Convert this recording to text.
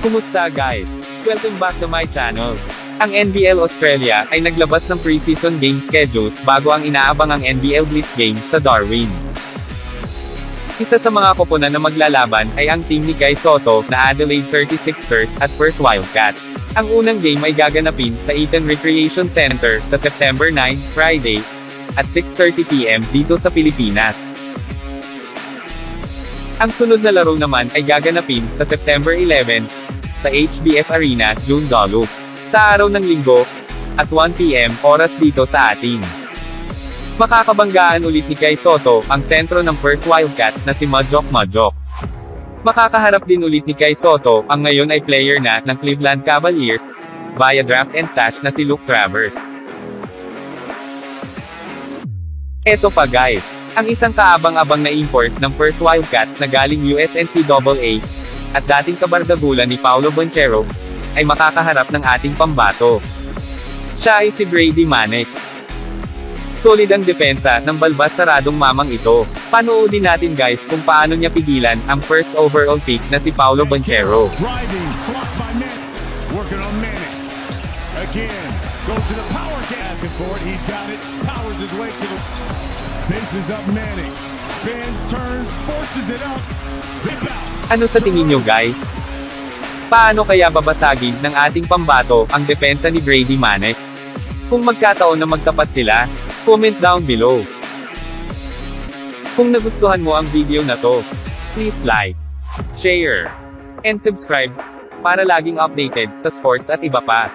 Kumusta guys? Welcome back to my channel. Ang NBL Australia ay naglabas ng preseason game schedules bago ang inaabangang NBL Blitz game sa Darwin. Isa sa mga koponan na maglalaban ay ang team ni Kai Sotto na Adelaide 36ers at Perth Wildcats. Ang unang game ay gaganapin sa Eaton Recreation Center sa September 9, Friday, at 6:30 PM dito sa Pilipinas. Ang sunod na laro naman ay gaganapin sa September 11, sa HBF Arena, Joondalup, sa araw ng Linggo, at 1 PM oras dito sa atin. Makakabanggaan ulit ni Kai Sotto ang sentro ng Perth Wildcats na si Majok Majok. Makakaharap din ulit ni Kai Sotto ang ngayon ay player na ng Cleveland Cavaliers via draft and stash na si Luke Travers. Eto pa guys, ang isang kaabang-abang na import ng Perth Wildcats na galing USNCAA, at dating kabardagulan ni Paolo Banchero, ay makakaharap ng ating pambato. Siya ay si Brady Manek. Solid ang depensa ng balbas saradong mamang ito. Panoodin natin guys kung paano niya pigilan ang first overall pick na si Paolo Banchero. Driving, blocked by Manek. Working on Manek. Again, goes to the power gas for it. He's got it. Powers his way to the faces up Manek. Spins, turns, forces it up. Ano sa tingin nyo guys? Paano kaya babasagin ng ating pambato ang depensa ni Brady Manek? Kung magkataon na magtapat sila, comment down below. Kung nagustuhan mo ang video na to, please like, share, and subscribe, para laging updated sa sports at iba pa.